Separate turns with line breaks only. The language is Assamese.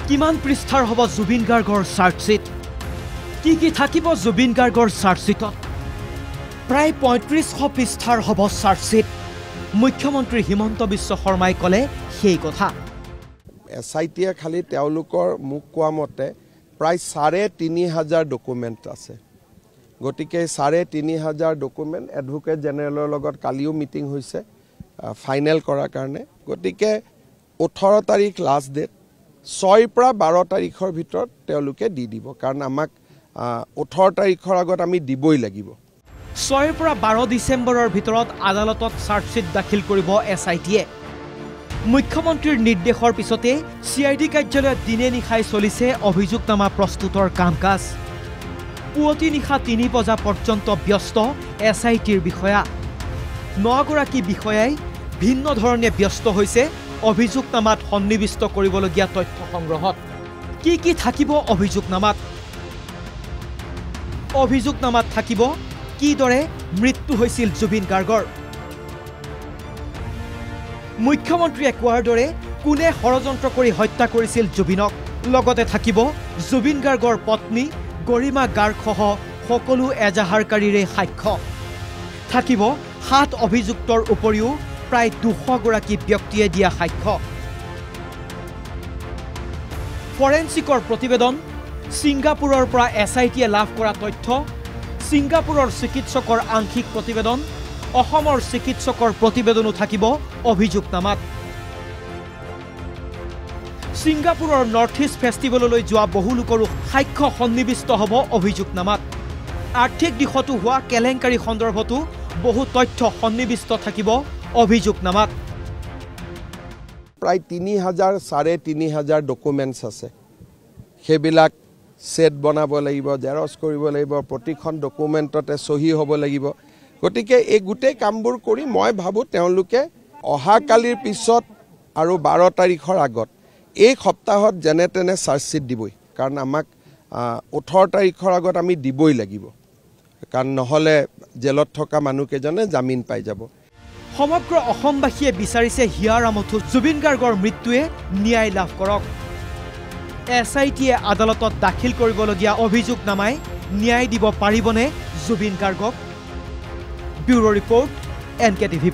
কিমান পৃষ্ঠাৰ হ'ব জুবিন গাৰ্গৰ চাৰ্জশ্বিট কি থাকিব জুবিন গাৰ্গৰ চাৰ্জশ্বিটত প্ৰায় ৩৫০০ পৃষ্ঠাৰ হ'ব চাৰ্জশ্বিট মুখ্যমন্ত্ৰী হিমন্ত বিশ্ব শৰ্মাই ক'লে সেই কথা
এছআইটিয়ে খালি তেওঁলোকৰ মুখ কোৱা মতে প্ৰায় ৩৫০০ ডকুমেণ্ট আছে গতিকে ৩৫০০ ডকুমেণ্ট এডভোকেট জেনেৰেলৰ লগত কালিও মিটিং হৈছে ফাইনেল কৰাৰ কাৰণে গতিকে 18 তাৰিখ লাষ্ট ডেট 6 পৰা 12 তাৰিখৰ ভিতৰত তেওঁলোকে দি দিব কাৰণ আমাক 18 তাৰিখৰ আগত আমি দিবই লাগিব
6 পৰা 12 ডিচেম্বৰৰ ভিতৰত আদালতত চাৰ্জশ্বিট দাখিল কৰিব এছআইটিয়ে মুখ্যমন্ত্ৰীৰ নিৰ্দেশৰ পিছতে সিআইডি কাৰ্যালয়ত দিনে নিশাই চলিছে অভিযোগনামা প্ৰস্তুতৰ কাম-কাজ পুৱতি নিশা 3 বজা পৰ্যন্ত ব্যস্ত এছআইটিৰ বিষয়া 9 গৰাকী বিষয়াই ভিন্ন ধৰণে ব্যস্ত হৈছে অভিযোগনামাত সন্নিবিষ্ট কৰিবলগীয়া তথ্য সংগ্ৰহত কি থাকিব অভিযোগনামাত থাকিব কিদৰে মৃত্যু হৈছিল জুবিন গাৰ্গৰ মুখ্যমন্ত্ৰীয়ে কোৱাৰ দৰে কোনে ষড়যন্ত্ৰ কৰি হত্যা কৰিছিল জুবিনক লগতে থাকিব জুবিন গাৰ্গৰ পত্নী গৰিমা গাৰ্গসহ সকলো এজাহাৰকাৰীৰে সাক্ষ্য থাকিব 7 অভিযুক্তৰ উপৰিও প্ৰায় 200 গৰাকী ব্যক্তিয়ে দিয়া সাক্ষ্য ফৰেনচিকৰ প্ৰতিবেদন সিংগাপুৰৰ পৰা এছআইটিয়ে লাভ কৰা তথ্য সিংগাপুৰৰ চিকিৎসকৰ আংশিক প্ৰতিবেদন অসমৰ চিকিৎসকৰ প্ৰতিবেদনো থাকিব অভিযোগনামাত সিংগাপুৰৰ নৰ্থ ইষ্ট ফেষ্টিভেললৈ যোৱা বহু লোকৰো সাক্ষ্য সন্নিবিষ্ট হ'ব অভিযোগনামাত আৰ্থিক দিশতো হোৱা কেলেংকাৰী সন্দৰ্ভতো বহু তথ্য সন্নিবিষ্ট থাকিব অভিযোগনামাত
প্ৰায় ৩,০০০ ডকুমেণ্টছ আছে সেইবিলাক সেট বনাব লাগিব জেৰক্স কৰিব লাগিব প্ৰতিখন ডকুমেণ্টতে সহি হ'ব লাগিব গতিকে এই গোটেই কামবোৰ কৰি মই ভাবো তেওঁলোকে অহাকালিৰ পিছত আৰু 12 তাৰিখৰ আগত এই সপ্তাহত যেনে তেনে চাৰ্জশ্বিট দিবই কাৰণ আমাক 18 তাৰিখৰ আগত আমি দিবই লাগিব কাৰণ নহলে জেলত থকা মানুহকেজনে জামিন পাই যাব
সমগ্ৰ অসমবাসীয়ে বিচাৰিছে হিয়াৰামথু জুবিন গাৰ্গৰ মৃত্যুৱে ন্যায় লাভ কৰক এছআইটিয়ে আদালতত দাখিল কৰিবলগীয়া অভিযোগনামাই ন্যায় দিব পাৰিবনে জুবিন গাৰ্গক ব্যুৰো ৰিপৰ্ট NKTV+